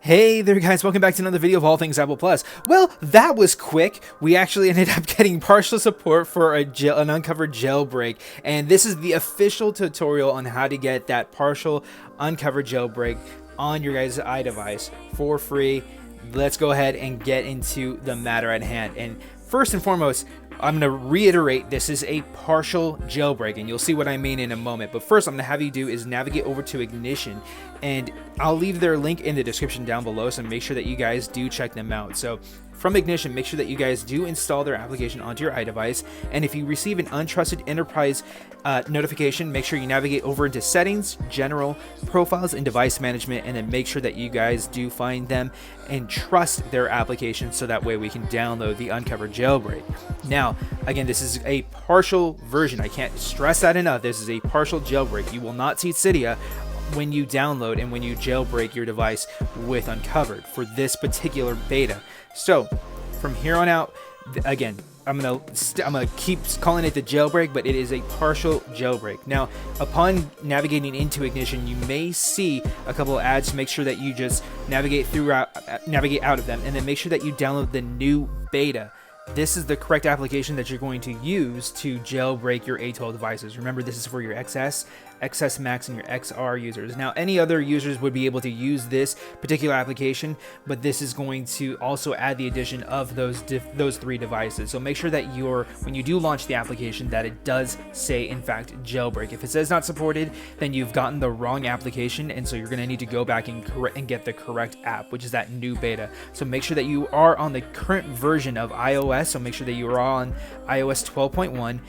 Hey there guys, welcome back to another video of all things Apple Plus. Well, that was quick. We actually ended up getting partial support for an uncovered jailbreak, and this is the official tutorial on how to get that partial uncovered jailbreak on your guys' iDevice for free. Let's go ahead and get into the matter at hand. And first and foremost, I'm going to reiterate, this is a partial jailbreak, and you'll see what I mean in a moment. But first, I'm going to have you do is navigate over to Ignition, and I'll leave their link in the description down below, so make sure that you guys do check them out. So from Ignition, make sure that you guys do install their application onto your iDevice, and if you receive an untrusted enterprise notification, make sure you navigate over into Settings, General, Profiles, and Device Management, and then make sure that you guys do find them and trust their application, so that way we can download the uncovered jailbreak. Now, again, this is a partial version. I can't stress that enough. This is a partial jailbreak. You will not see Cydia when you download and when you jailbreak your device with Uncovered for this particular beta. So from here on out, again, I'm gonna keep calling it the jailbreak, but it is a partial jailbreak. Now, upon navigating into Ignition, you may see a couple of ads. Make sure that you just navigate out of them, and then make sure that you download the new beta. This is the correct application that you're going to use to jailbreak your A12 devices. Remember, this is for your XS Max, and your XR users. Now, any other users would be able to use this particular application, but this is going to also add the addition of those three devices. So make sure that when you do launch the application, that it does say, in fact, jailbreak. If it says not supported, then you've gotten the wrong application, and so you're going to need to go back and get the correct app, which is that new beta. So make sure that you are on the current version of iOS. So make sure that you are on iOS 12.1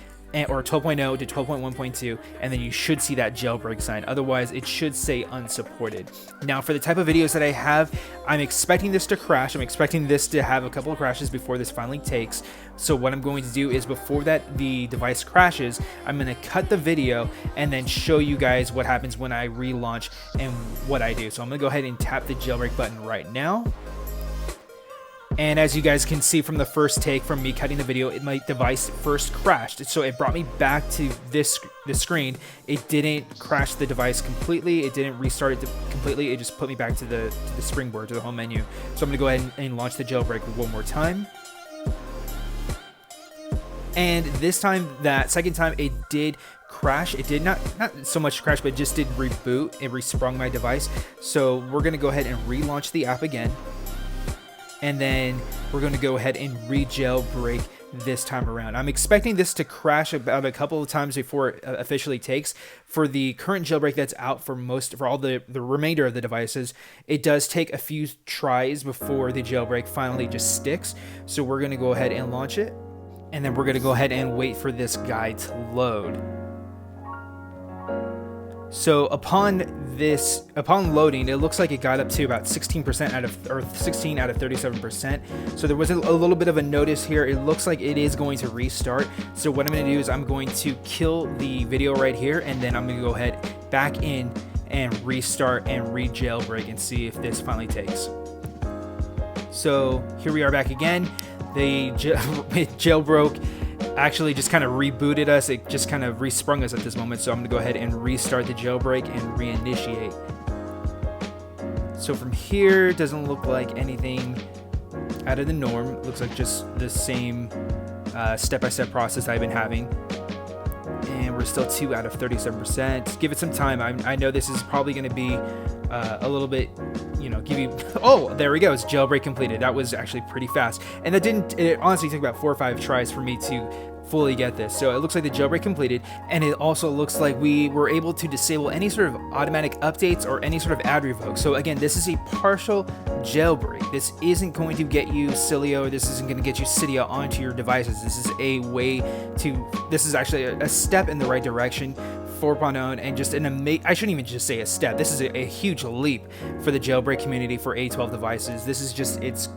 or 12.0 to 12.1.2, and then you should see that jailbreak sign. Otherwise, it should say unsupported. Now, for the type of videos that I have, I'm expecting this to crash. I'm expecting this to have a couple of crashes before this finally takes. So what I'm going to do is, before the device crashes, I'm going to cut the video and then show you guys what happens when I relaunch and what I do. So I'm going to go ahead and tap the jailbreak button right now. And as you guys can see from the first take from me cutting the video, my device first crashed. So it brought me back to this screen. It didn't crash the device completely. It didn't restart it completely. It just put me back to the springboard, to the home menu. So I'm going to go ahead and launch the jailbreak one more time. And this time, that second time, it did crash. It did not so much crash, but it just did reboot. It resprung my device. So we're going to go ahead and relaunch the app again. And then we're going to go ahead and re-jailbreak this time around. I'm expecting this to crash about a couple of times before it officially takes. For the current jailbreak that's out for all the remainder of the devices, it does take a few tries before the jailbreak finally just sticks. So we're going to go ahead and launch it, and then we're going to go ahead and wait for this guide to load. So upon loading, it looks like it got up to about 16% or 16 out of 37%. So there was a little bit of a notice here. It looks like it is going to restart. So what I'm going to do is I'm going to kill the video right here, and then I'm going to go ahead back in and restart and re-jailbreak and see if this finally takes. So here we are back again. The jailbroke actually just kind of rebooted us. It just kind of resprung us at this moment. So I'm going to go ahead and restart the jailbreak and reinitiate. So from here, it doesn't look like anything out of the norm. It looks like just the same step-by-step process I've been having. And we're still 2 out of 37%. Give it some time. I know this is probably going to be a little bit, oh, there we go. It's jailbreak completed. That was actually pretty fast. And it honestly took about 4 or 5 tries for me to fully get this. So it looks like the jailbreak completed, and it also looks like we were able to disable any sort of automatic updates or any sort of ad revoke. So again, this is a partial jailbreak. This isn't going to get you Cilio, or this isn't going to get you Cydia onto your devices. This is actually a step in the right direction for 4.0, and just I shouldn't even just say a step. This is a huge leap for the jailbreak community for A12 devices. This is just, it's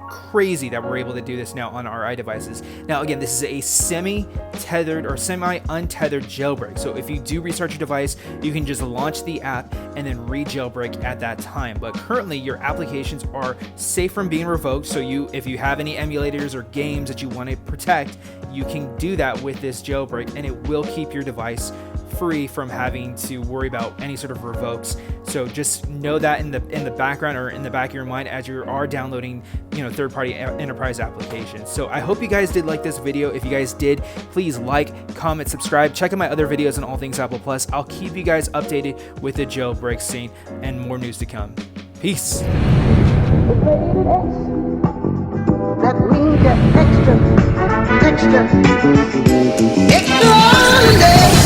crazy that we're able to do this now on our iDevices. Now again, this is a semi-tethered or semi-untethered jailbreak. So if you do restart your device, you can just launch the app and then re-jailbreak at that time. But currently, your applications are safe from being revoked. So if you have any emulators or games that you want to protect, you can do that with this jailbreak, and it will keep your device free from having to worry about any sort of revokes. So just know that in the background or in the back of your mind as you are downloading, you know, third-party enterprise applications. So I hope you guys did like this video. If you guys did, please like, comment, subscribe, check out my other videos on all things Apple Plus. I'll keep you guys updated with the jailbreak scene and more news to come. Peace. That means extra, extra, extraordinary.